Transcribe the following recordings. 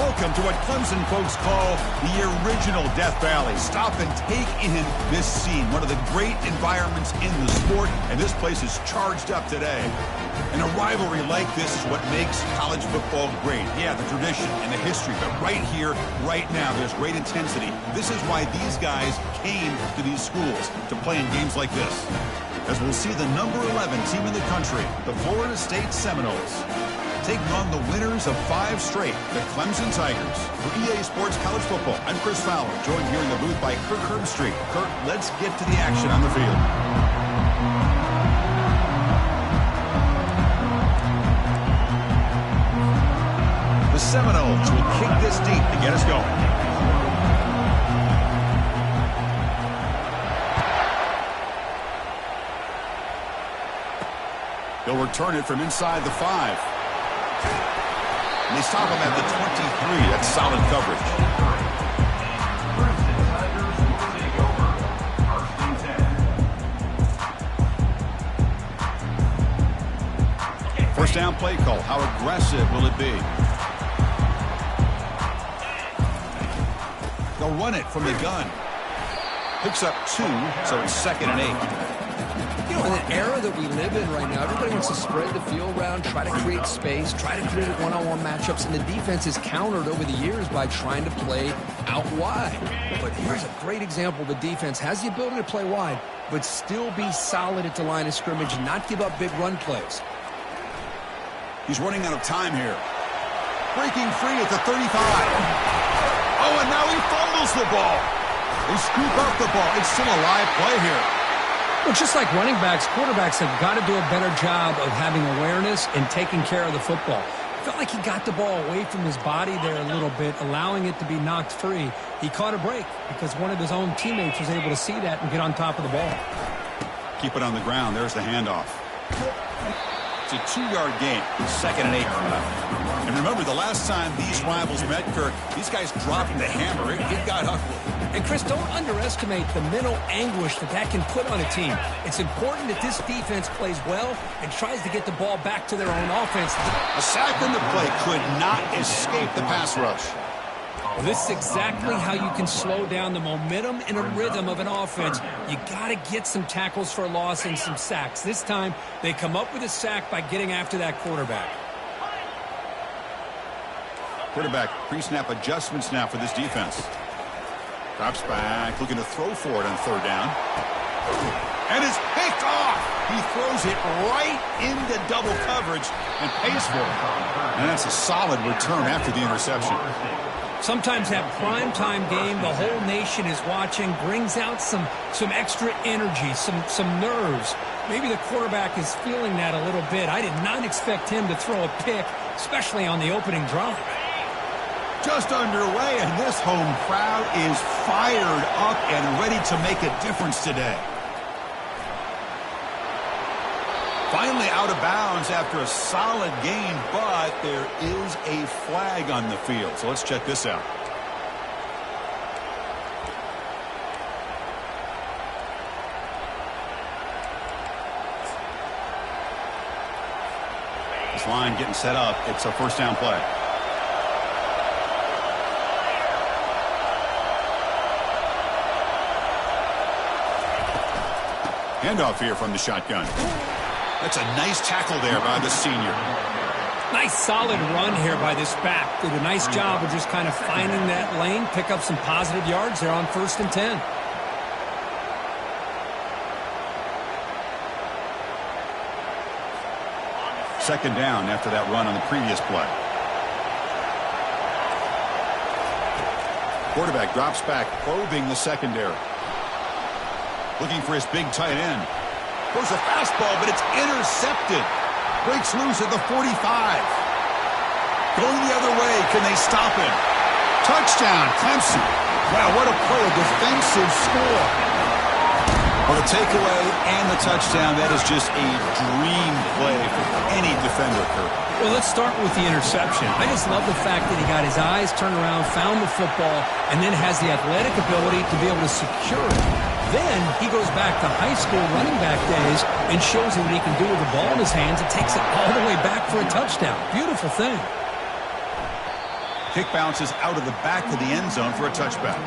Welcome to what Clemson folks call the original Death Valley. Stop and take in this scene, one of the great environments in the sport, and this place is charged up today. And a rivalry like this is what makes college football great. Yeah, the tradition and the history, but right here, right now, there's great intensity. This is why these guys came to these schools to play in games like this. As we'll see the number 11 team in the country, the Florida State Seminoles, taking on the winners of 5 straight, the Clemson Tigers. For EA Sports College Football, I'm Chris Fowler, joined here in the booth by Kirk Herbstreit. Kirk, let's get to the action on the field. The Seminoles will kick this deep to get us going. They'll return it from inside the 5. And they stop him at the 23. That's solid coverage. First down play call. How aggressive will it be? They'll run it from the gun. Picks up 2, so it's 2nd and 8. You know, in an era that we live in right now, everybody wants to spread the field around, try to create space, try to create one-on-one matchups, and the defense is countered over the years by trying to play out wide. But here's a great example. The defense has the ability to play wide, but still be solid at the line of scrimmage and not give up big run plays. He's running out of time here. Breaking free at the 35. Oh, and now he fumbles the ball. They scoop up the ball. It's still a live play here. Well, just like running backs, quarterbacks have got to do a better job of having awareness and taking care of the football. I felt like he got the ball away from his body there a little bit, allowing it to be knocked free. He caught a break because one of his own teammates was able to see that and get on top of the ball. Keep it on the ground. There's the handoff. It's a 2-yard gain. 2nd and 8. And remember, the last time these rivals met, Kirk, these guys dropped the hammer. It got ugly. And, Chris, don't underestimate the mental anguish that can put on a team. It's important that this defense plays well and tries to get the ball back to their own offense. A sack on the play could not escape the pass rush. Well, this is exactly how you can slow down the momentum and a rhythm of an offense. You got to get some tackles for a loss and some sacks. This time, they come up with a sack by getting after that quarterback. Quarterback pre-snap adjustments now for this defense. Drops back, looking to throw for it on 3rd down. And it's picked off. He throws it right into double coverage and pays for it. And that's a solid return after the interception. Sometimes that primetime game, the whole nation is watching, brings out some extra energy, some nerves. Maybe the quarterback is feeling that a little bit. I did not expect him to throw a pick, especially on the opening drive. Just underway, and this home crowd is fired up and ready to make a difference today. Finally out of bounds after a solid game, but there is a flag on the field. So let's check this out. This line getting set up. It's a 1st down play. Handoff here from the shotgun. That's a nice tackle there by the senior. Nice solid run here by this back. Did a nice job of just kind of finding that lane, pick up some positive yards there on 1st and 10. Second down after that run on the previous play. Quarterback drops back, probing the secondary. Looking for his big tight end. Throws a fastball, but it's intercepted. Breaks loose at the 45. Going the other way. Can they stop him? Touchdown, Clemson. Wow, what a play. A defensive score. Well, the takeaway and the touchdown, that is just a dream play for any defender, Kirk. Well, let's start with the interception. I just love the fact that he got his eyes turned around, found the football, and then has the athletic ability to be able to secure it. Then he goes back to high school running back days and shows him what he can do with the ball in his hands and takes it all the way back for a touchdown. Beautiful thing. Kick bounces out of the back of the end zone for a touchback.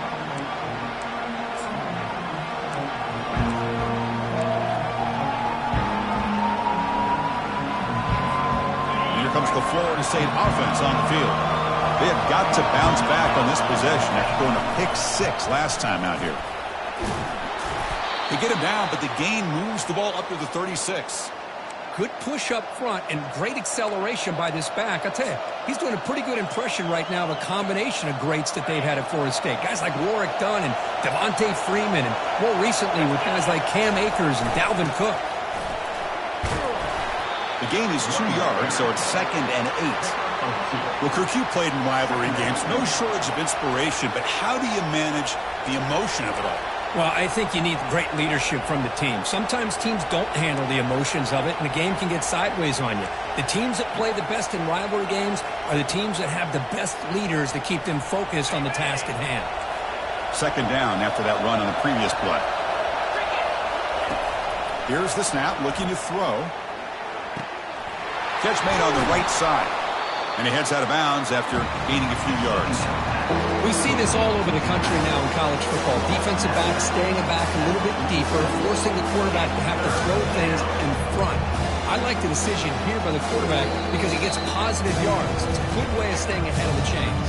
And here comes the Florida State offense on the field. They have got to bounce back on this possession after going a pick 6 last time out here. They get him down, but the gain moves the ball up to the 36. Good push up front and great acceleration by this back. I tell you, he's doing a pretty good impression right now of a combination of greats that they've had at Florida State. Guys like Warwick Dunn and Devontae Freeman, and more recently with guys like Cam Akers and Dalvin Cook. The gain is 2 yards, so it's 2nd and 8. Well, Kirk, you played in rivalry games. No shortage of inspiration, but how do you manage the emotion of it all? Well, I think you need great leadership from the team. Sometimes teams don't handle the emotions of it, and the game can get sideways on you. The teams that play the best in rivalry games are the teams that have the best leaders to keep them focused on the task at hand. 2nd down after that run on the previous play. Here's the snap, looking to throw. Catch made on the right side. And he heads out of bounds after gaining a few yards. We see this all over the country now in college football. Defensive backs staying back a little bit deeper, forcing the quarterback to have to throw things in front. I like the decision here by the quarterback because he gets positive yards. It's a good way of staying ahead of the chains.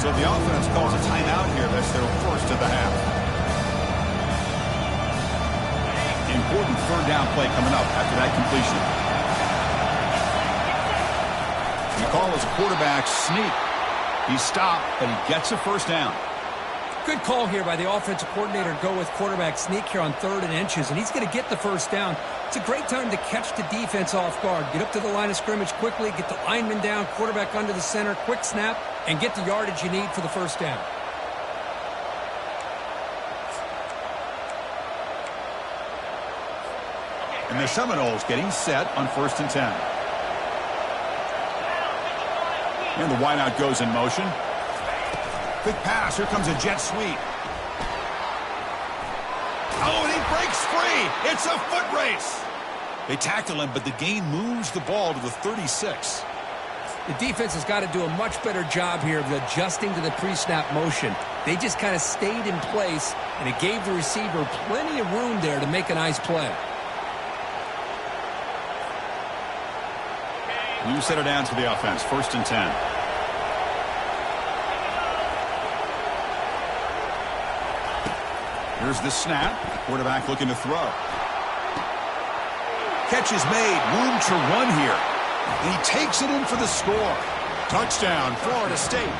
So the offense calls a timeout here. That's their first of the half. Important 3rd down play coming up after that completion. The call is a quarterback sneak. He stopped, but he gets a 1st down. Good call here by the offensive coordinator. Go with quarterback sneak here on 3rd and inches, and he's going to get the 1st down. It's a great time to catch the defense off guard. Get up to the line of scrimmage quickly, get the lineman down, quarterback under the center, quick snap, and get the yardage you need for the 1st down. And the Seminoles getting set on 1st and 10. And the wideout goes in motion. Quick pass. Here comes a jet sweep. Oh, and he breaks free. It's a foot race. They tackle him, but the gain moves the ball to the 36. The defense has got to do a much better job here of adjusting to the pre-snap motion. They just kind of stayed in place, and it gave the receiver plenty of room there to make a nice play. New set of downs for the offense. 1st and 10. Here's the snap. Quarterback looking to throw. Catch is made. Room to run here. And he takes it in for the score. Touchdown, Florida State.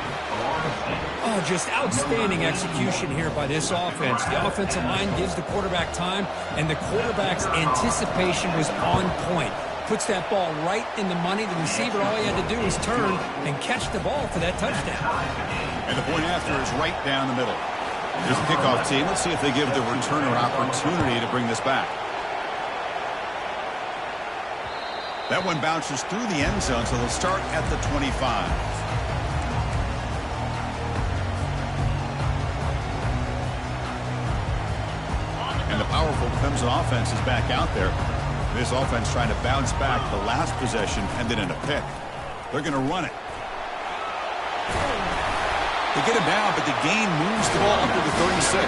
Oh, just outstanding execution here by this offense. The offensive line gives the quarterback time, and the quarterback's anticipation was on point. Puts that ball right in the money. The receiver, all he had to do was turn and catch the ball for that touchdown. And the point after is right down the middle. Here's the kickoff team. Let's see if they give the returner an opportunity to bring this back. That one bounces through the end zone, so they'll start at the 25. And the powerful Clemson offense is back out there. This offense trying to bounce back the last possession, ended in a pick. They're going to run it. They get him down, but the gain moves the ball up to the 36.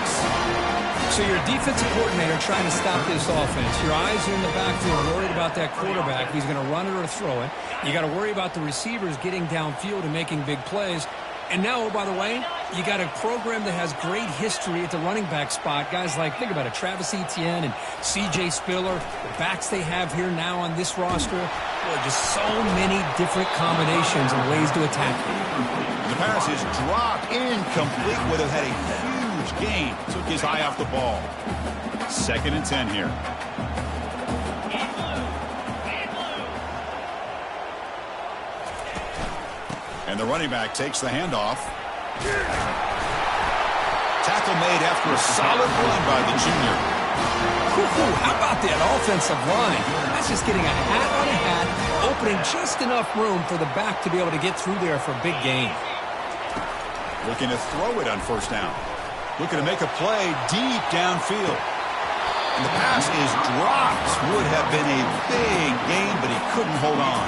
So your defensive coordinator trying to stop this offense. Your eyes are in the backfield, worried about that quarterback. He's going to run it or throw it. You got to worry about the receivers getting downfield and making big plays. And now, oh, by the way, you got a program that has great history at the running back spot. Guys like, think about it, Travis Etienne and C.J. Spiller, the backs they have here now on this roster. Boy, just so many different combinations and ways to attack them. The pass is dropped incomplete. Would have had a huge gain. Took his eye off the ball. 2nd and 10 here. And the running back takes the handoff. Tackle made after a solid run by the junior. How about that offensive line? That's just getting a hat on a hat, opening just enough room for the back to be able to get through there for a big gain. Looking to throw it on 1st down. Looking to make a play deep downfield. And the pass is dropped. Would have been a big gain, but he couldn't hold on.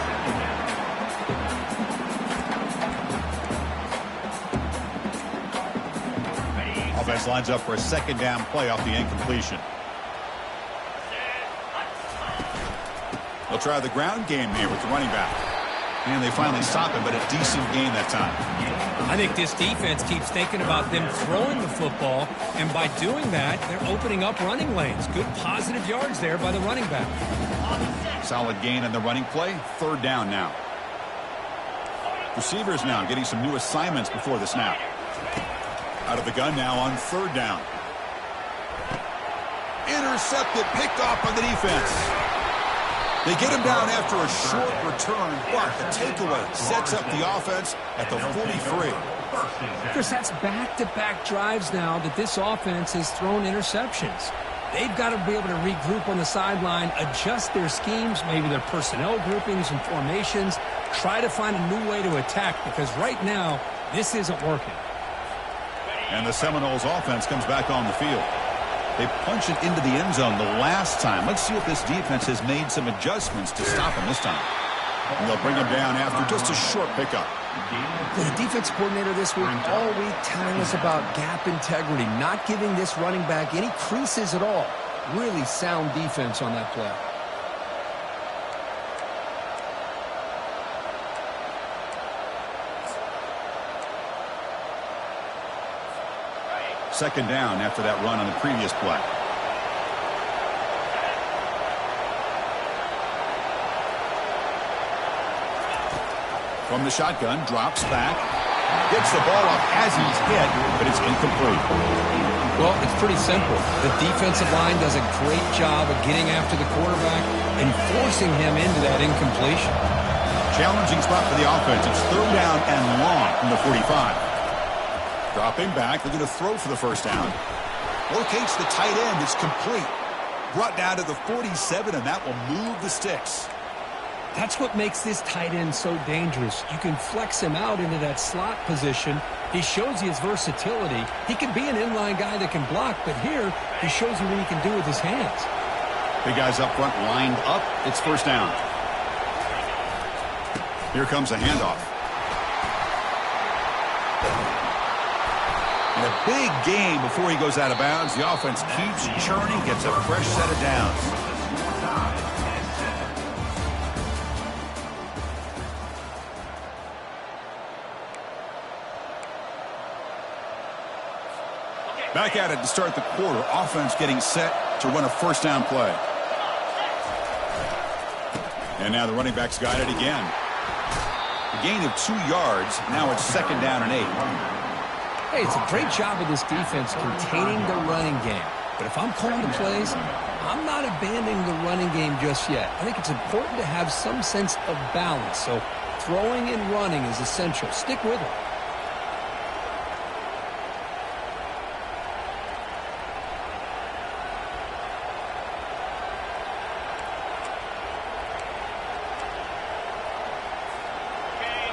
defense lines up for a second down play off the incompletion. They'll try the ground game here with the running back. And they finally stop him, but a decent gain that time. I think this defense keeps thinking about them throwing the football, and by doing that, they're opening up running lanes. Good positive yards there by the running back. Solid gain in the running play. Third down now. Receivers now getting some new assignments before the snap. Out of the gun now on third down. Intercepted, picked off by the defense. They get him down after a short return, but the takeaway sets up the offense at the 43. Chris, that's back-to-back drives now that this offense has thrown interceptions. They've got to be able to regroup on the sideline, adjust their schemes, maybe their personnel groupings and formations, try to find a new way to attack, because right now, this isn't working. And the Seminoles offense comes back on the field. They punch it into the end zone the last time. Let's see if this defense has made some adjustments to stop him this time. And they'll bring him down after just a short pickup. The defense coordinator this week all week telling us about gap integrity, not giving this running back any creases at all. Really sound defense on that play. Second down after that run on the previous play. From the shotgun, drops back. Gets the ball off as he's hit, but it's incomplete. Well, it's pretty simple. The defensive line does a great job of getting after the quarterback and forcing him into that incompletion. Challenging spot for the offense. It's third down and long from the 45. Dropping back, they're going to throw for the first down. Locates the tight end, it's complete. Brought down to the 47, and that will move the sticks. That's what makes this tight end so dangerous. You can flex him out into that slot position. He shows you his versatility. He can be an inline guy that can block, but here he shows you what he can do with his hands. Big guys up front lined up. It's first down. Here comes a handoff. And a big gain before he goes out of bounds. The offense keeps churning, gets a fresh set of downs. Back at it to start the quarter. Offense getting set to run a first down play. And now the running back's got it again. A gain of 2 yards. Now it's second down and 8. Hey, it's a great job of this defense containing the running game. But if I'm calling the plays, I'm not abandoning the running game just yet. I think it's important to have some sense of balance. So throwing and running is essential. Stick with it.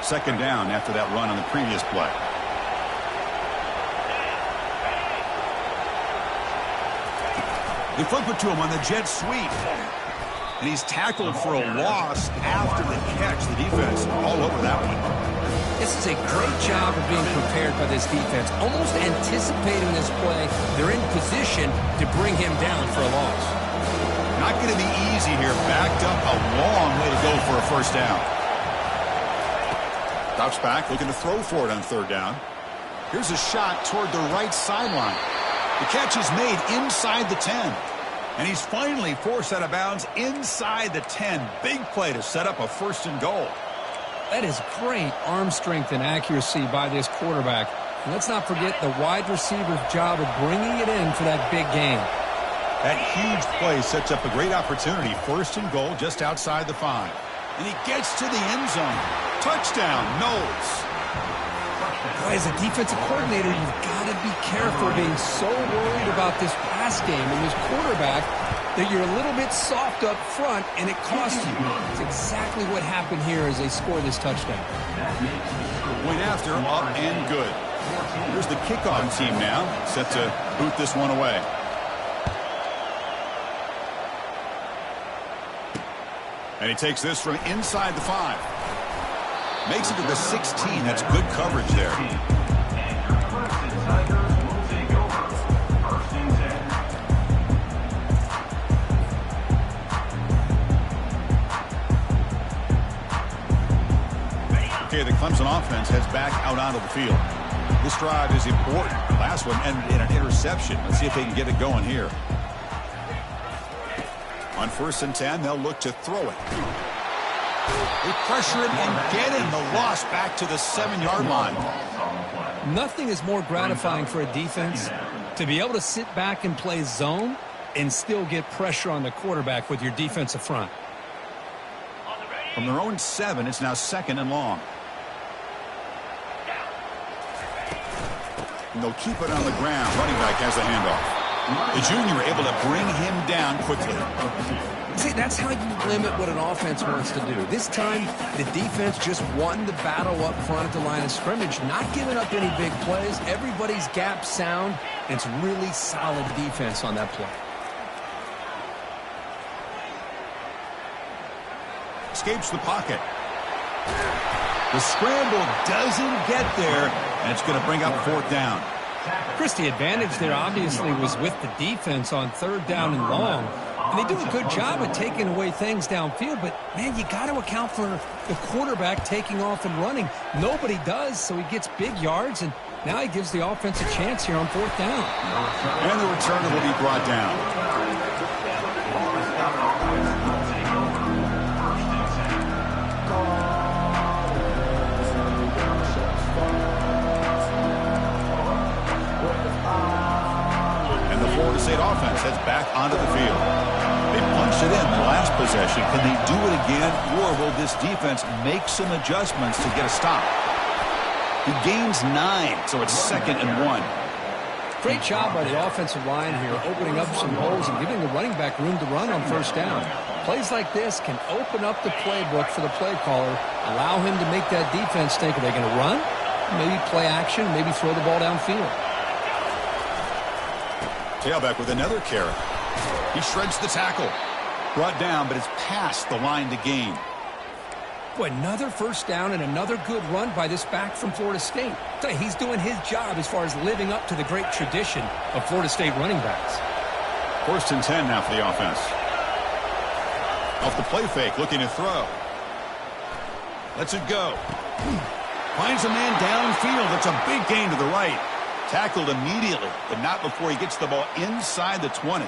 Second down after that run on the previous play. They flip it to him on the jet sweep. And he's tackled for a loss after the catch. The defense all over that one. This is a great job of being prepared by this defense. Almost anticipating this play. They're in position to bring him down for a loss. Not going to be easy here. Backed up a long way to go for a first down. Drops back, looking to throw for it on third down. Here's a shot toward the right sideline. The catch is made inside the 10. And he's finally forced out of bounds inside the 10. Big play to set up a first and goal. That is great arm strength and accuracy by this quarterback. And let's not forget the wide receiver's job of bringing it in for that big gain. That huge play sets up a great opportunity. First and goal just outside the 5. And he gets to the end zone. Touchdown, Knowles. Boy, as a defensive coordinator, you've got to be careful being so worried about this pass game and this quarterback that you're a little bit soft up front, and it costs you. It's exactly what happened here as they score this touchdown. Point after, up and good. Here's the kickoff team now, set to boot this one away. And he takes this from inside the 5. Makes it to the 16. That's good coverage there. Okay, the Clemson offense heads back out onto the field. This drive is important. The last one ended in an interception. Let's see if they can get it going here. On 1st and 10, they'll look to throw it. They pressure him and get him. The loss back to the 7-yard line. Nothing is more gratifying for a defense to be able to sit back and play zone and still get pressure on the quarterback with your defensive front. From their own 7, it's now 2nd and long. And they'll keep it on the ground. Running back has the handoff. The junior able to bring him down quickly. See, that's how you limit what an offense wants to do. This time, the defense just won the battle up front at the line of scrimmage, not giving up any big plays. Everybody's gap sound, and it's really solid defense on that play. Escapes the pocket. The scramble doesn't get there, and it's going to bring up 4th down. Chris, the advantage there obviously was with the defense on 3rd down and long. And they do a good job of taking away things downfield, but, man, you got to account for the quarterback taking off and running. Nobody does, so he gets big yards, and now he gives the offense a chance here on 4th down. And the returner will be brought down. Florida State offense heads back onto the field. They punched it in the last possession. Can they do it again, or will this defense make some adjustments to get a stop? He gains 9, so it's 2nd and 1. Great job by the offensive line here, opening up some holes and giving the running back room to run on 1st down. Plays like this can open up the playbook for the play caller, allow him to make that defense think, are they going to run? Maybe play action, maybe throw the ball downfield. Tailback with another carry. He shreds the tackle. Brought down, but it's past the line to gain. Boy, another 1st down and another good run by this back from Florida State. Tell you, he's doing his job as far as living up to the great tradition of Florida State running backs. 1st and 10 now for the offense. Off the play fake, looking to throw. Lets it go. Finds a man downfield. That's a big gain to the right. Tackled immediately, but not before he gets the ball inside the 20.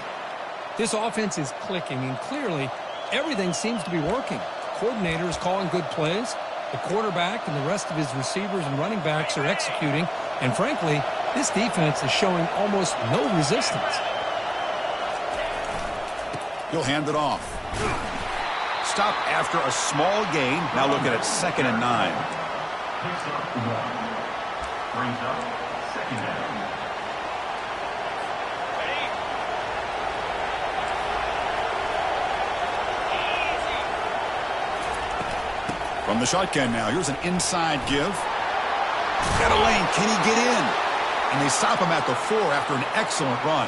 This offense is clicking, and clearly everything seems to be working. Coordinator is calling good plays. The quarterback and the rest of his receivers and running backs are executing. And frankly, this defense is showing almost no resistance. He'll hand it off. Stop after a small gain. Now looking at 2nd and 9. Brings up 2nd down. From the shotgun now, here's an inside give. Got a lane, can he get in? And they stop him at the 4 after an excellent run.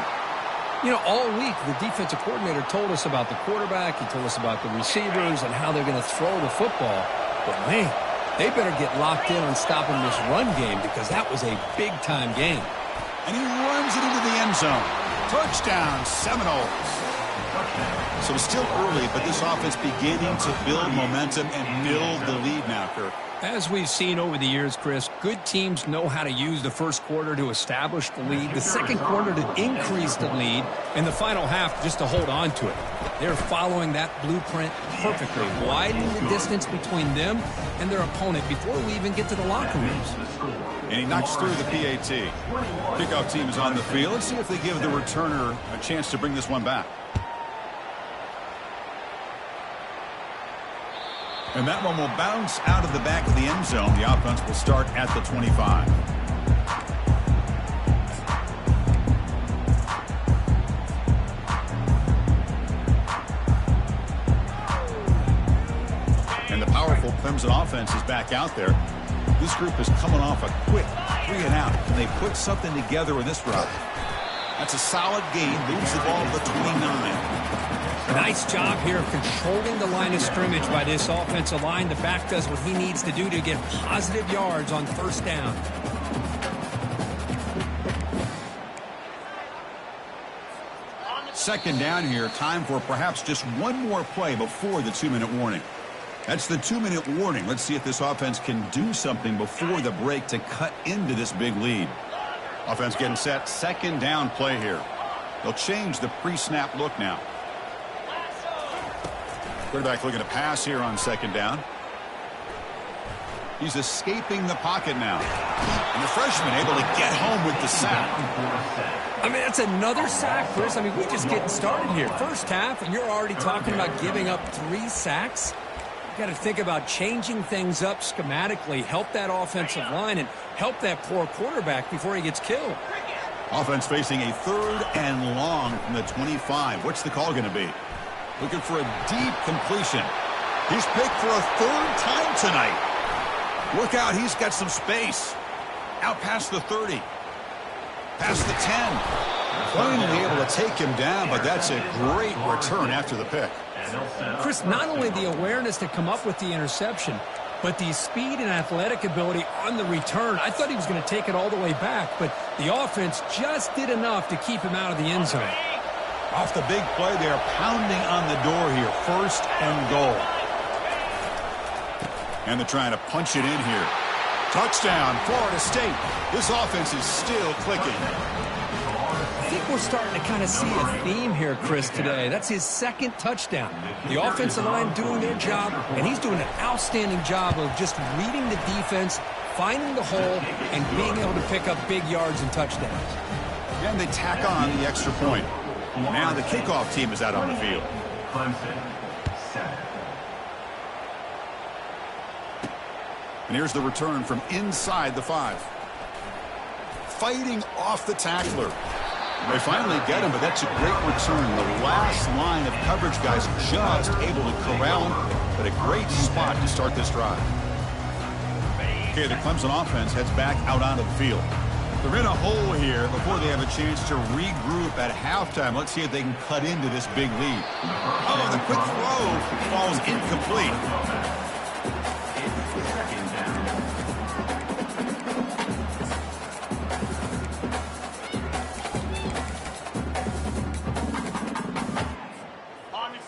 You know, all week the defensive coordinator told us about the quarterback, he told us about the receivers and how they're going to throw the football. But man, they better get locked in on stopping this run game because that was a big-time game. And he runs it into the end zone. Touchdown, Seminoles. So it's still early, but this offense beginning to build momentum and build the lead now, Kirk. As we've seen over the years, Chris, good teams know how to use the first quarter to establish the lead, the second quarter to increase the lead, and the final half just to hold on to it. They're following that blueprint perfectly, widening the distance between them and their opponent before we even get to the locker rooms. And he knocks through the PAT. Kickoff team is on the field. Let's see if they give the returner a chance to bring this one back. And that one will bounce out of the back of the end zone. The offense will start at the 25. And the powerful Clemson offense is back out there. This group is coming off a quick 3 and out. Can they put something together in this drive? That's a solid gain. Moves the ball to the 29. Nice job here of controlling the line of scrimmage by this offensive line. The back does what he needs to do to get positive yards on first down. Second down here. Time for perhaps just one more play before the 2-minute warning. That's the 2-minute warning. Let's see if this offense can do something before the break to cut into this big lead. Offense getting set. Second down play here. They'll change the pre-snap look now. Quarterback looking to pass here on second down. He's escaping the pocket now. And the freshman able to get home with the sack. I mean, that's another sack, Chris. I mean, we're just getting started here. First half, and you're already talking about giving up 3 sacks. You got to think about changing things up schematically, help that offensive line, and help that poor quarterback before he gets killed. Offense facing a 3rd and long from the 25. What's the call going to be? Looking for a deep completion. He's picked for a 3rd time tonight. Look out, he's got some space. Out past the 30. Past the 10. Finally able to take him down, but that's a great return after the pick. Chris, not only the awareness to come up with the interception, but the speed and athletic ability on the return. I thought he was going to take it all the way back, but the offense just did enough to keep him out of the end zone. Off the big play, they're pounding on the door here. 1st and goal. And they're trying to punch it in here. Touchdown, Florida State. This offense is still clicking. I think we're starting to kind of see a theme here, Chris, today. That's his 2nd touchdown. The offensive line doing their job, and he's doing an outstanding job of just reading the defense, finding the hole, and being able to pick up big yards and touchdowns. And they tack on the extra point. Now the kickoff team is out on the field. Clemson, 7. And here's the return from inside the 5. Fighting off the tackler. They finally get him, but that's a great return. The last line of coverage guys just able to corral him, but a great spot to start this drive. Okay, the Clemson offense heads back out onto the field. They're in a hole here before they have a chance to regroup at halftime. Let's see if they can cut into this big lead. Oh, the quick throw falls incomplete.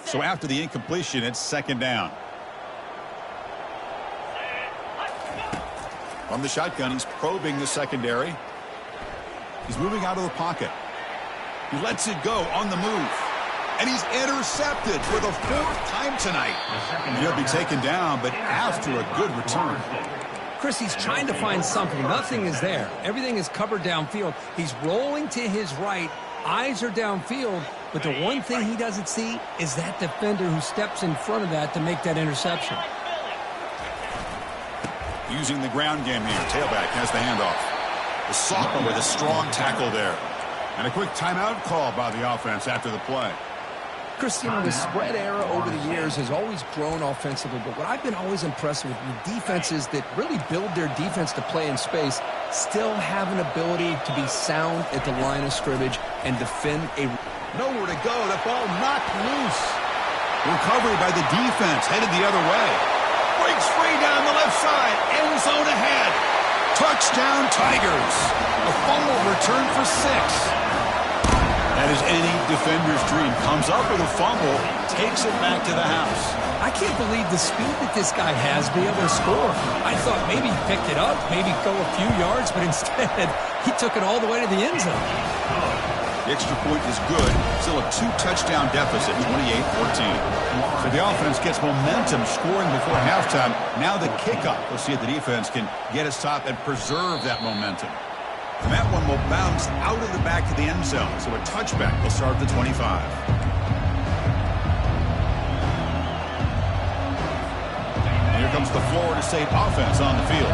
So after the incompletion, it's 2nd down. From the shotgun, he's probing the secondary. He's moving out of the pocket. He lets it go on the move. And he's intercepted for the 4th time tonight. And he'll be taken down, but after a good return. Chris, he's trying to find something. Nothing is there. Everything is covered downfield. He's rolling to his right. Eyes are downfield. But the one thing he doesn't see is that defender who steps in front of that to make that interception. Using the ground game here. Tailback has the handoff. The sophomore with a strong tackle there. And a quick timeout call by the offense after the play. Chris, you know, the spread era over the years has always grown offensively, but what I've been always impressed with defenses that really build their defense to play in space still have an ability to be sound at the line of scrimmage and defend a... Nowhere to go. The ball knocked loose. Recovery by the defense, headed the other way. Breaks free down the left side. End zone ahead. Touchdown, Tigers. A fumble return for 6. That is any defender's dream. Comes up with a fumble, takes it back to the house. I can't believe the speed that this guy has to be able to score. I thought maybe he picked it up, maybe go a few yards, but instead he took it all the way to the end zone. The extra point is good. Still a 2-touchdown deficit, 28-14. So the offense gets momentum scoring before halftime. Now the kickoff. We'll see if the defense can get a stop and preserve that momentum. And that one will bounce out of the back to the end zone. So a touchback will start at the 25. And here comes the Florida State offense on the field.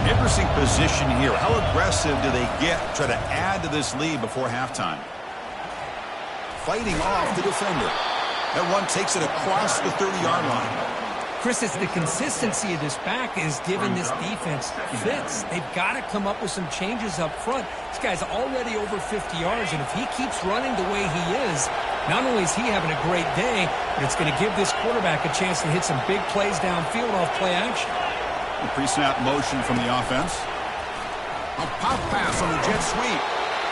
Interesting position here. How aggressive do they get to try to add to this lead before halftime? Fighting off the defender. That one takes it across the 30-yard line. Chris, it's the consistency of this back is giving this defense fits. They've got to come up with some changes up front. This guy's already over 50 yards, and if he keeps running the way he is, not only is he having a great day, but it's going to give this quarterback a chance to hit some big plays downfield off play action. A pre-snap motion from the offense. A pop pass on the jet sweep.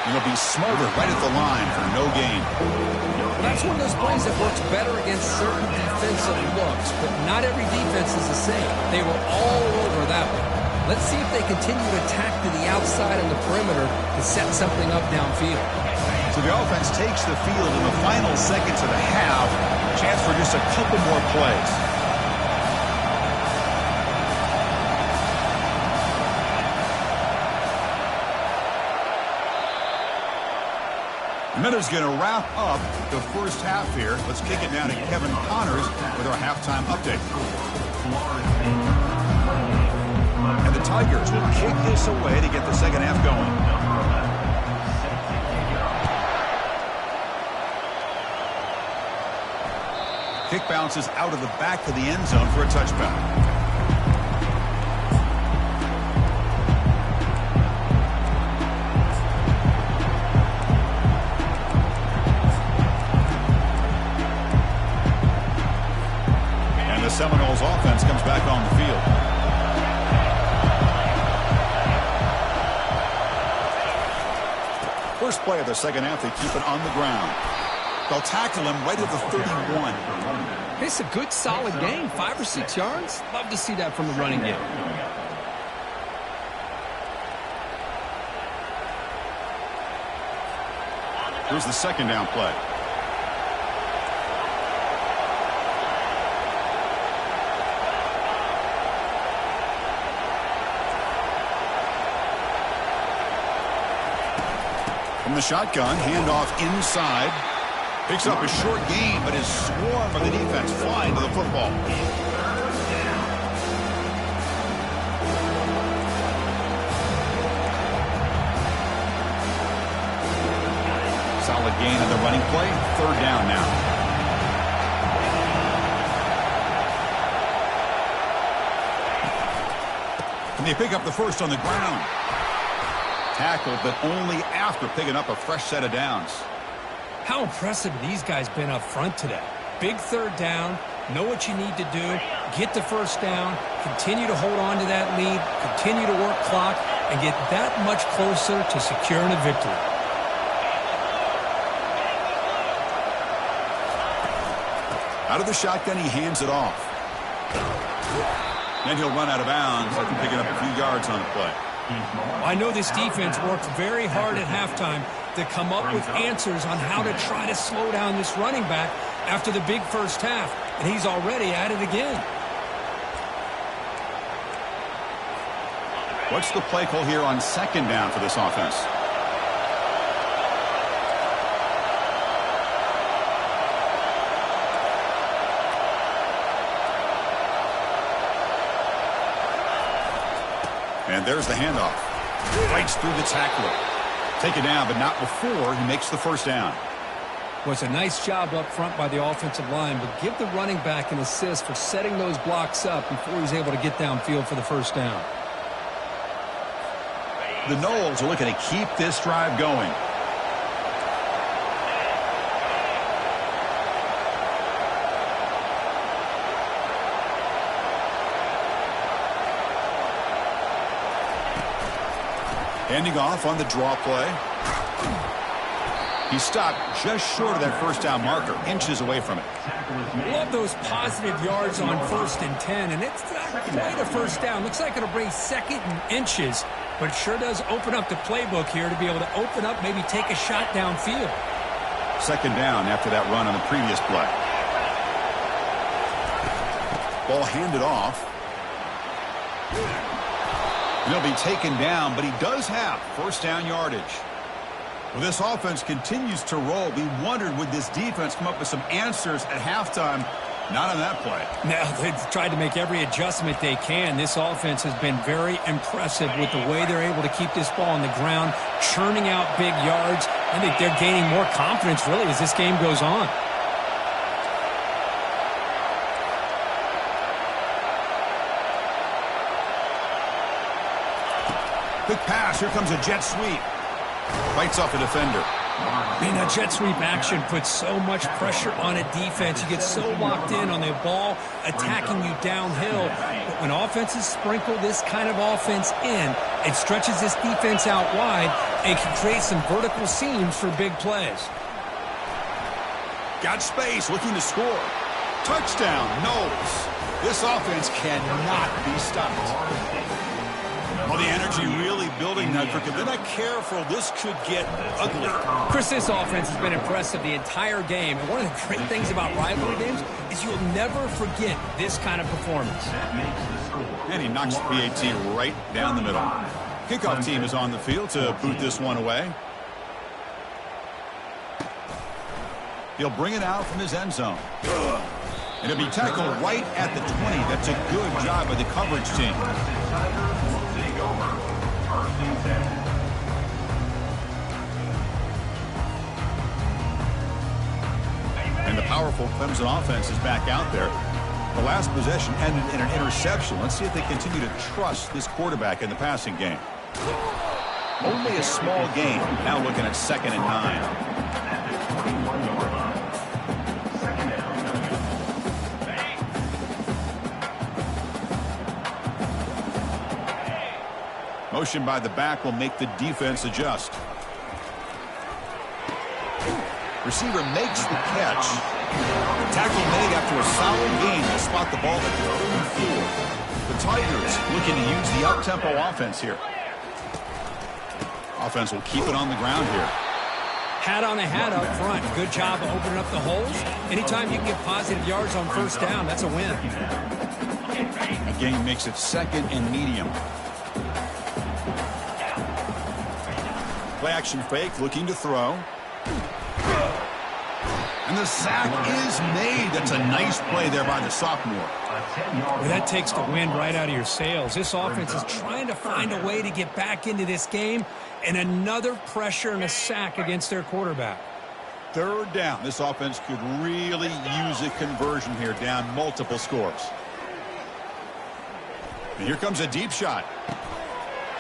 He'll be smothered right at the line for no gain. Well, that's one of those plays that works better against certain defensive looks, but not every defense is the same. They were all over that one. Let's see if they continue to attack to the outside and the perimeter to set something up downfield. So the offense takes the field in the final seconds of the half. Chance for just a couple more plays. Minutes going to wrap up the first half here. Let's kick it down to Kevin Connors with our halftime update. And the Tigers will kick this away to get the second half going. Kick bounces out of the back of the end zone for a touchback. Seminoles offense comes back on the field. First play of the second half, they keep it on the ground. They'll tackle him right at the 31. It's a good, solid gain, 5 or 6 yards. Love to see that from the running game. Here's the second down play. From the shotgun, handoff inside. Picks up a short gain, but is swarmed by the defense flying to the football. Solid gain on the running play. Third down now. And they pick up the first on the ground. Tackled, but only after picking up a fresh set of downs. How impressive these guys been up front today. Big third down, know what you need to do, get the first down, continue to hold on to that lead, continue to work clock, and get that much closer to securing a victory. Out of the shotgun, he hands it off. Then he'll run out of bounds after picking up a few yards on the play. I know this defense worked very hard at halftime to come up with answers on how to try to slow down this running back after the big first half, and he's already at it again. What's the play call here on second down for this offense? And there's the handoff. Breaks through the tackler. Take it down, but not before he makes the first down. Was a nice job up front by the offensive line, but give the running back an assist for setting those blocks up before he's able to get downfield for the first down. The Noles are looking to keep this drive going. Handing off on the draw play. He stopped just short of that first down marker, inches away from it. Love those positive yards on 1st and 10, and it's not quite a first down. Looks like it'll bring second and inches, but it sure does open up the playbook here to be able to open up, maybe take a shot downfield. Second down after that run on the previous play. Ball handed off. He'll be taken down, but he does have first down yardage. Well, this offense continues to roll. We wondered, would this defense come up with some answers at halftime? Not on that play. Now, they've tried to make every adjustment they can. This offense has been very impressive with the way they're able to keep this ball on the ground, churning out big yards. I think they're gaining more confidence, really, as this game goes on. Quick pass. Here comes a jet sweep. Bites off the defender. Man, that jet sweep action puts so much pressure on a defense. You get so locked in on the ball attacking you downhill. But when offenses sprinkle this kind of offense in, it stretches this defense out wide and can create some vertical seams for big plays. Got space, looking to score. Touchdown, Knowles. This offense cannot be stopped. Well, the energy really building now. If they're not careful, this could get ugly. Chris, this offense has been impressive the entire game. And one of the great things about rivalry games is you'll never forget this kind of performance. And he knocks the PAT right down the middle. Kickoff team is on the field to boot this one away. He'll bring it out from his end zone. And it'll be tackled right at the 20. That's a good job by the coverage team. And the powerful Clemson offense is back out there. The last possession ended in an interception. Let's see if they continue to trust this quarterback in the passing game. Only a small gain. Now looking at 2nd and 9. Motion by the back will make the defense adjust. Receiver makes the catch. Tackle made after a solid gain to spot the ball at the 34. The Tigers looking to use the up-tempo offense here. Offense will keep it on the ground here. Hat on a hat up front. Good job of opening up the holes. Anytime you can get positive yards on first down, that's a win. The game makes it 2nd and medium. Play action fake, looking to throw. And the sack is made. That's a nice play there by the sophomore. Well, that takes the wind right out of your sails. This offense is trying to find a way to get back into this game, and another pressure and a sack against their quarterback. 3rd down. This offense could really use a conversion here, down multiple scores. And here comes a deep shot.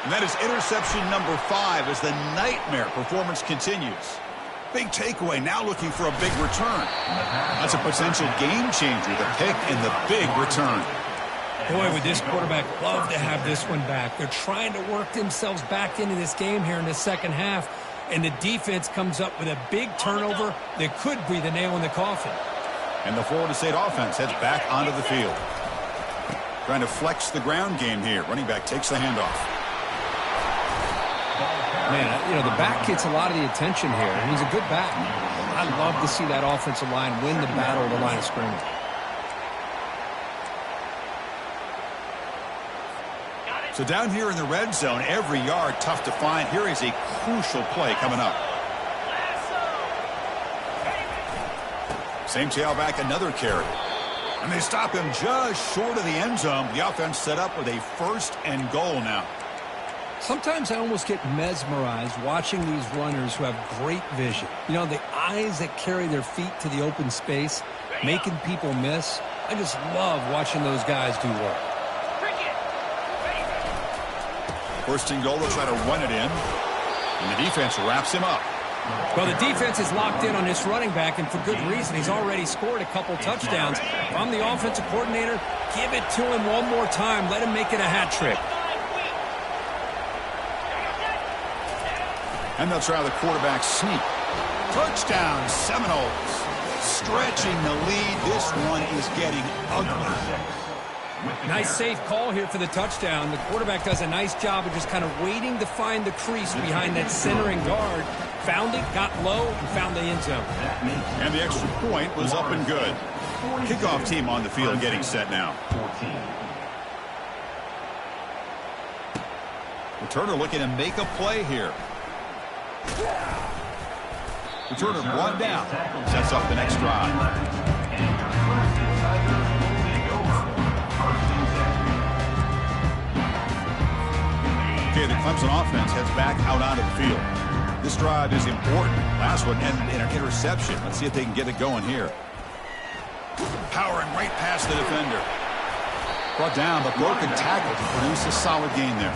And that is interception number 5 as the nightmare performance continues. Big takeaway, now looking for a big return. That's a potential game changer, the pick and the big return. Boy, would this quarterback love to have this one back. They're trying to work themselves back into this game here in the second half, and the defense comes up with a big turnover that could be the nail in the coffin. And the Florida State offense heads back onto the field. Trying to flex the ground game here. Running back takes the handoff. Man, you know, the back gets a lot of the attention here, and he's a good back. I love to see that offensive line win the battle of the line of scrimmage. So down here in the red zone, every yard tough to find. Here is a crucial play coming up. Same tailback, another carry. And they stop him just short of the end zone. The offense set up with a 1st and goal now. Sometimes I almost get mesmerized watching these runners who have great vision. You know, the eyes that carry their feet to the open space, making people miss. I just love watching those guys do work. 1st and goal, they'll try to run it in. And the defense wraps him up. Well, the defense is locked in on this running back, and for good reason. He's already scored a couple touchdowns. If I'm the offensive coordinator, give it to him one more time. Let him make it a hat trick. And they'll try the quarterback sneak. Touchdown, Seminoles. Stretching the lead. This one is getting ugly. Nice safe call here for the touchdown. The quarterback does a nice job of just kind of waiting to find the crease behind that centering guard. Found it, got low, and found the end zone. And the extra point was up and good. Kickoff team on the field getting set now. Returner looking to make a play here. Returner brought down. Sets up the next drive. Okay, the Clemson offense heads back out onto the field. This drive is important. Last one ended in an interception. Let's see if they can get it going here. Powering right past the defender. Brought down, but broken tackle to produce a solid gain there.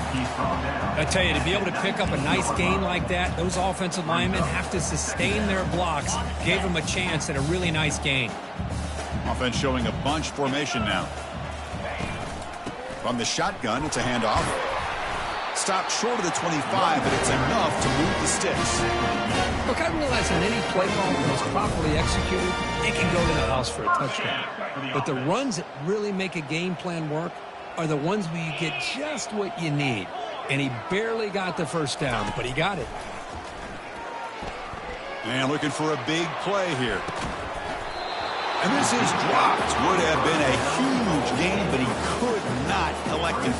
I tell you, to be able to pick up a nice gain like that, those offensive linemen have to sustain their blocks. Gave them a chance at a really nice gain. Offense showing a bunch formation now. From the shotgun, it's a handoff. Stopped short of the 25, but it's enough to move the sticks. Look, I realize in any play call that's properly executed, it can go to the house for a touchdown. But the runs that really make a game plan work are the ones where you get just what you need. And he barely got the first down, but he got it. And looking for a big play here. And this is dropped. Would have been a huge gain, but he could not collect it.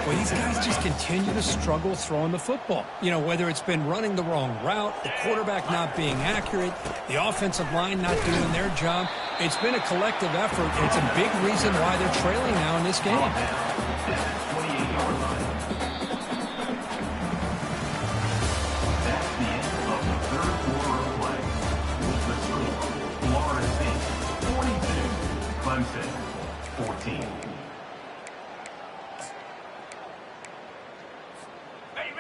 Well, these guys just continue to struggle throwing the football. You know, whether it's been running the wrong route, the quarterback not being accurate, the offensive line not doing their job. It's been a collective effort. It's a big reason why they're trailing now in this game. Clemson, 14.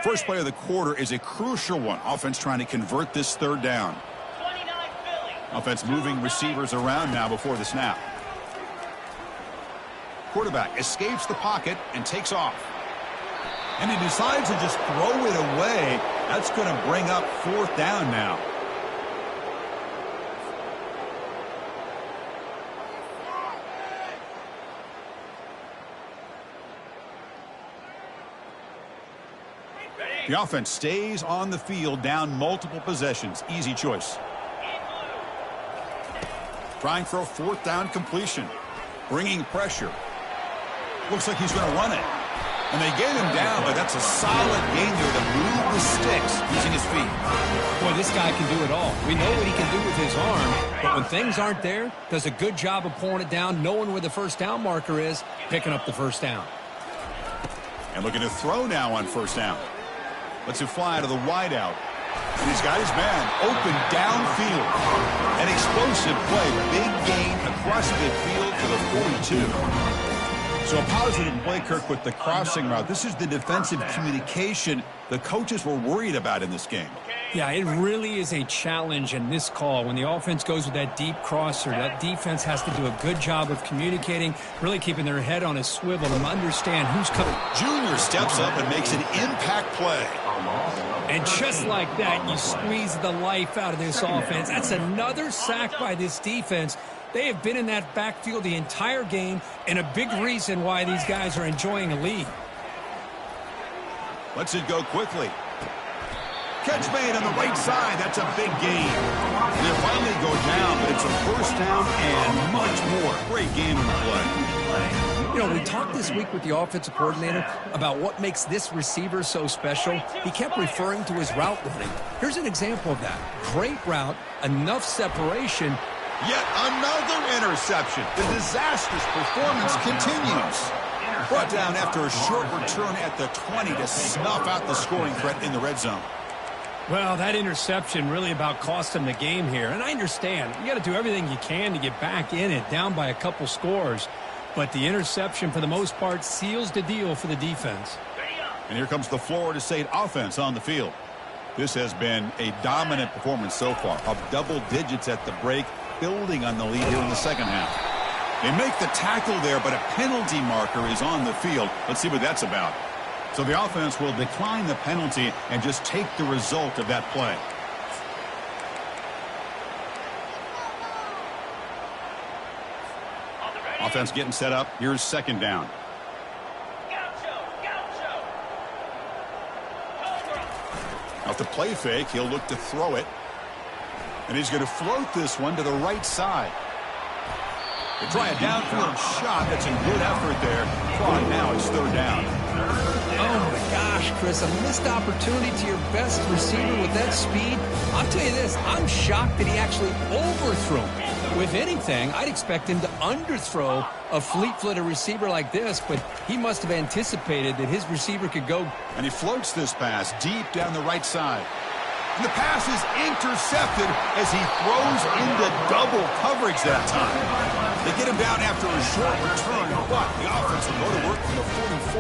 First play of the quarter is a crucial one. Offense trying to convert this third down. Offense moving receivers around now before the snap. Quarterback escapes the pocket and takes off. And he decides to just throw it away. That's going to bring up fourth down now. The offense stays on the field, down multiple possessions. Easy choice. Trying for a fourth down completion. Bringing pressure. Looks like he's going to run it. And they get him down, but that's a solid gain there to move the sticks using his feet. Boy, this guy can do it all. We know what he can do with his arm, but when things aren't there, does a good job of pulling it down, knowing where the first down marker is, picking up the first down. And looking to throw now on first down. Lets it fly to the wideout. And he's got his man open downfield. An explosive play. Big gain across midfield for the 42. So a positive play, Kirk, with the crossing route. This is the defensive communication the coaches were worried about in this game. Yeah, it really is a challenge in this call. When the offense goes with that deep crosser, that defense has to do a good job of communicating, really keeping their head on a swivel and understand who's coming. Junior steps up and makes an impact play. And just like that, you squeeze the life out of this offense. That's another sack by this defense. They have been in that backfield the entire game, and a big reason why these guys are enjoying a lead. Lets it go quickly. Catch made on the right side. That's a big gain. They finally go down, but it's a first down and much more. Great game in the play. You know, we talked this week with the offensive coordinator about what makes this receiver so special. He kept referring to his route running. Here's an example of that. Great route, enough separation. Yet another interception. The disastrous performance continues. Brought down after a short return at the 20 to snuff out the scoring threat in the red zone. Well, that interception really about cost him the game here. And I understand. You got to do everything you can to get back in it, down by a couple scores. But the interception, for the most part, seals the deal for the defense. And here comes the Florida State offense on the field. This has been a dominant performance so far, up double digits at the break, building on the lead here in the second half. They make the tackle there, but a penalty marker is on the field. Let's see what that's about. So the offense will decline the penalty and just take the result of that play. Offense getting set up. Here's second down. Off the play fake, he'll look to throw it. And he's going to float this one to the right side. They try a downfield shot. That's a good effort there. Clock now, it's third down. Oh, my gosh, Chris, a missed opportunity to your best receiver with that speed. I'll tell you this, I'm shocked that he actually overthrew him. With anything, I'd expect him to underthrow a fleet-footed receiver like this, but he must have anticipated that his receiver could go. And he floats this pass deep down the right side. And the pass is intercepted as he throws into double coverage that time. They get him down after a short return, but the offense will go to work from the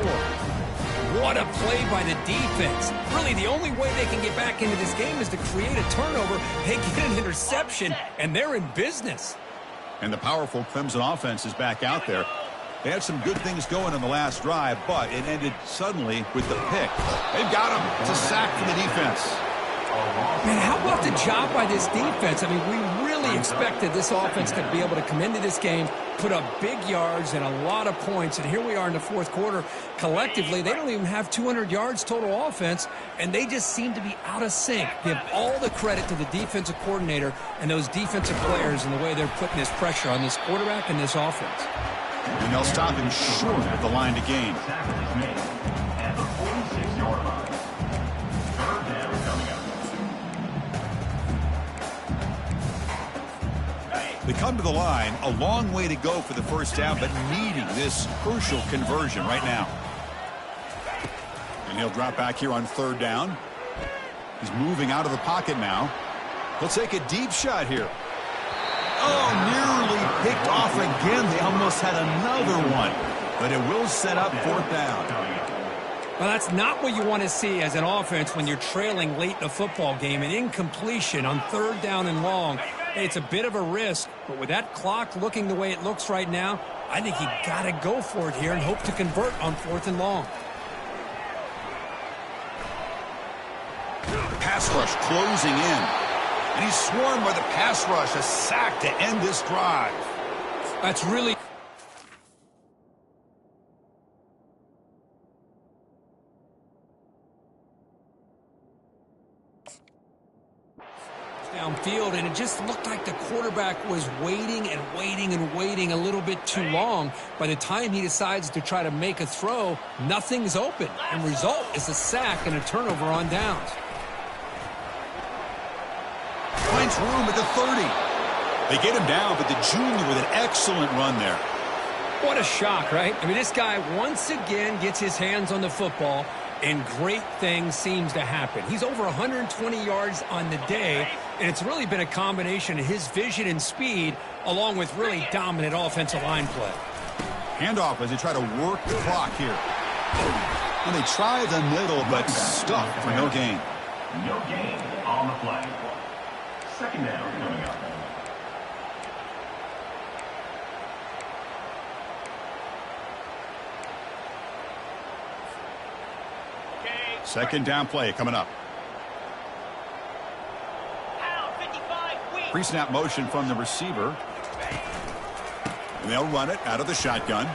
44. What a play by the defense. Really, the only way they can get back into this game is to create a turnover. They get an interception, and they're in business. And the powerful Clemson offense is back out there. They had some good things going in the last drive, but it ended suddenly with the pick. They've got him. It's a sack for the defense. Man, how about the job by this defense? I mean, we really expected this offense to be able to come into this game, put up big yards and a lot of points, and here we are in the fourth quarter. Collectively, they don't even have 200 yards total offense, and they just seem to be out of sync. Give all the credit to the defensive coordinator and those defensive players and the way they're putting this pressure on this quarterback and this offense. And they'll stop him short at the line to gain. At the 46-yard line. Third down coming up. They come to the line, a long way to go for the first down, but needing this crucial conversion right now. And he'll drop back here on third down. He's moving out of the pocket now. He'll take a deep shot here. Oh, nearly picked off again. They almost had another one, but it will set up fourth down. Well, that's not what you want to see as an offense when you're trailing late in a football game. An incompletion on third down and long. It's a bit of a risk, but with that clock looking the way it looks right now, I think you got to go for it here and hope to convert on fourth and long. Pass rush closing in. And he's swarmed by the pass rush, a sack to end this drive. That's really downfield, and it just looked like the quarterback was waiting and waiting and waiting a little bit too long. By the time he decides to try to make a throw, nothing's open, and result is a sack and a turnover on downs. Finds room at the 30. They get him down, but the junior with an excellent run there. What a shock, right? I mean, this guy once again gets his hands on the football, and great things seems to happen. He's over 120 yards on the day, and it's really been a combination of his vision and speed, along with really dominant offensive line play. Handoff as they try to work the clock here. And they try the middle, but stuck for no gain. No gain on the play. Second down coming up. Second down play coming up. Pre-snap motion from the receiver. And they'll run it out of the shotgun.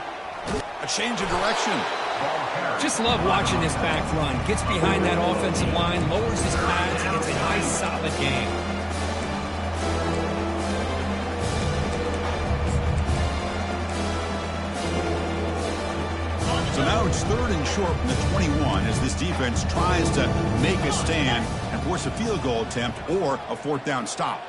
A change of direction. Just love watching this back run. Gets behind that offensive line, lowers his pads, and it's a nice, solid game. So now it's third and short from the 21 as this defense tries to make a stand and force a field goal attempt or a fourth down stop.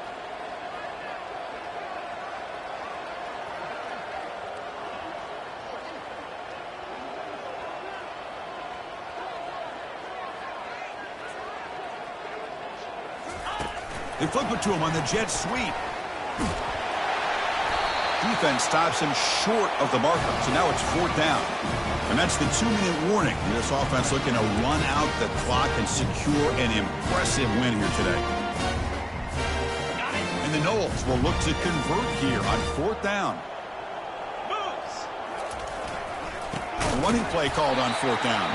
They flip it to him on the jet sweep. Defense stops him short of the marker, so now it's fourth down. And that's the 2-minute warning. This offense looking to run out the clock and secure an impressive win here today. And the Noles will look to convert here on fourth down. A running play called on fourth down.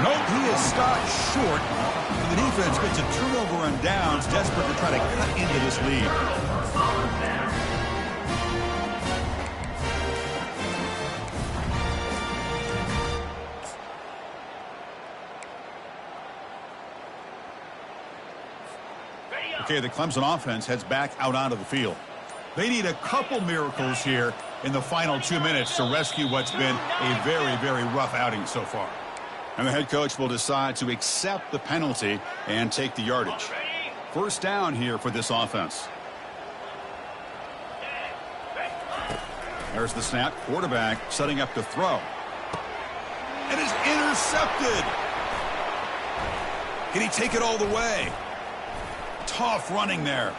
Nope, he is stopped short. And the defense gets a turnover on downs, desperate to try to cut into this lead. Okay, the Clemson offense heads back out onto the field. They need a couple miracles here in the final 2 minutes to rescue what's been a very, very rough outing so far. And the head coach will decide to accept the penalty and take the yardage. First down here for this offense. There's the snap. Quarterback setting up to throw. And is intercepted. Can he take it all the way? Tough running there.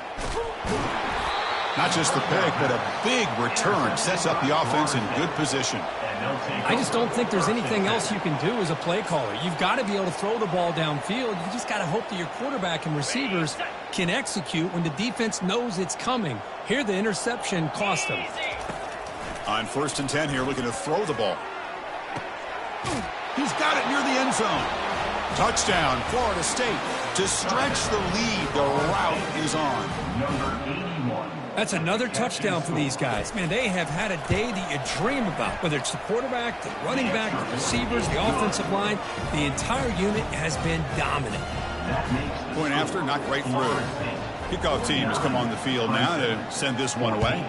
Not just the pick, but a big return. Sets up the offense in good position. I just don't think there's anything else you can do as a play caller. You've got to be able to throw the ball downfield. You just got to hope that your quarterback and receivers can execute when the defense knows it's coming. Here, the interception cost them. On 1st and 10 here, looking to throw the ball. He's got it near the end zone. Touchdown, Florida State. To stretch the lead, the route is on. Number 81. That's another touchdown for these guys. Man, they have had a day that you dream about. Whether it's the quarterback, the running back, the receivers, the offensive line, the entire unit has been dominant. Point after, knocked right through. Kickoff team has come on the field now to send this one away.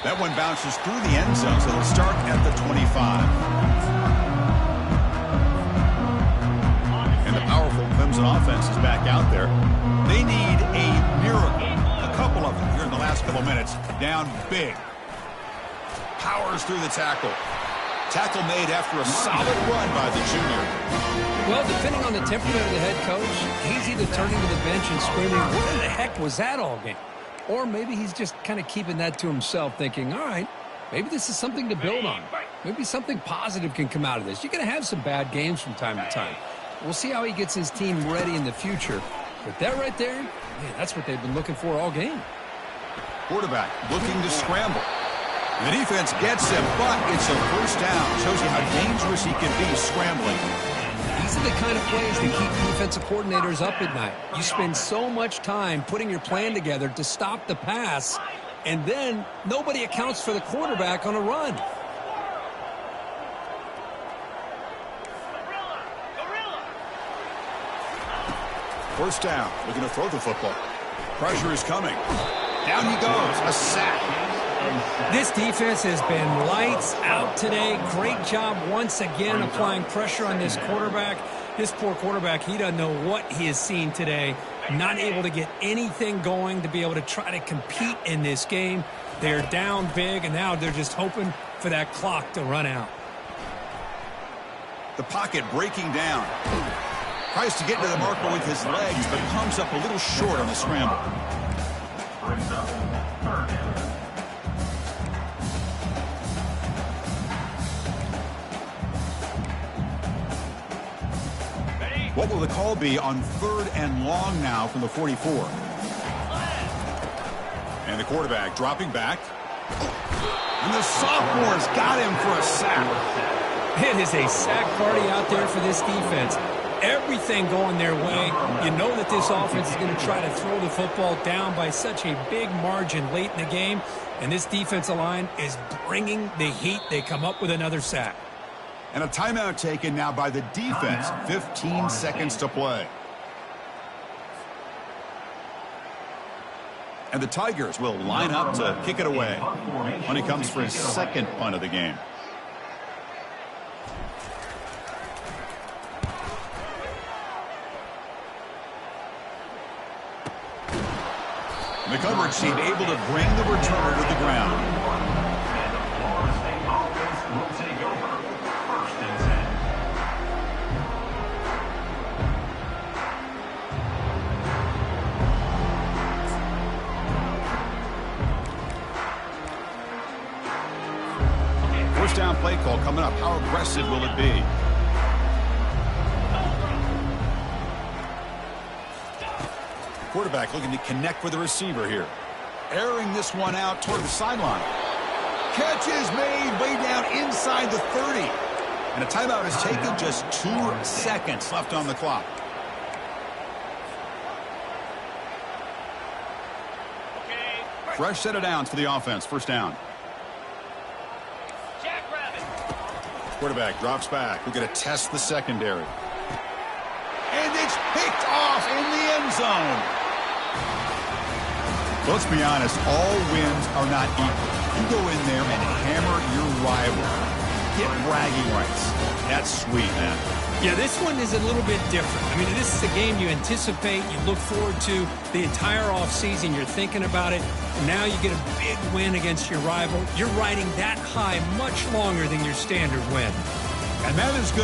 That one bounces through the end zone, so it'll start at the 25. And the powerful Clemson offense is back out there. They need a miracle. A couple of them here in the last couple minutes. Down big. Powers through the tackle. Tackle made after a solid run by the junior. Well, depending on the temperament of the head coach, he's either turning to the bench and screaming, what in the heck was that all game? Or maybe he's just kind of keeping that to himself, thinking, all right, maybe this is something to build on. Maybe something positive can come out of this. You're going to have some bad games from time to time. We'll see how he gets his team ready in the future. But that right there, man, that's what they've been looking for all game. Quarterback looking to scramble. The defense gets him, but it's a first down. Shows you how dangerous he can be scrambling. These are the kind of plays that keep defensive coordinators up at night. You spend so much time putting your plan together to stop the pass, and then nobody accounts for the quarterback on a run. First down, looking to throw the football. Pressure is coming. Down he goes, a sack. This defense has been lights out today. Great job once again applying pressure on this quarterback. This poor quarterback, he doesn't know what he has seen today. Not able to get anything going to be able to try to compete in this game. They're down big, and now they're just hoping for that clock to run out. The pocket breaking down. Tries to get to the marker with his legs, but comes up a little short on the scramble. Brings up 3rd down. What will the call be on 3rd and long now from the 44? And the quarterback dropping back. And the sophomore's got him for a sack. It is a sack party out there for this defense. Everything going their way. You know that this offense is going to try to throw the football down by such a big margin late in the game. And this defensive line is bringing the heat. They come up with another sack. And a timeout taken now by the defense. 15 seconds to play. And the Tigers will line up to kick it away when he comes for his second punt of the game. The coverage team able to bring the returner to the ground. And the Florida State offense will take over 1st and 10. First down play call coming up. How aggressive will it be? Quarterback looking to connect with the receiver here. Airing this one out toward the sideline. Catch is made way down inside the 30. And a timeout is taken. Just 2 seconds left on the clock. Fresh set of downs for the offense. First down. Quarterback drops back. We're going to test the secondary. And it's picked off in the end zone. Let's be honest, all wins are not equal. You go in there and hammer your rival. Get bragging rights. That's sweet, man. Yeah, this one is a little bit different. I mean, this is a game you anticipate, you look forward to the entire offseason. You're thinking about it. And now you get a big win against your rival. You're riding that high much longer than your standard win. And that is going to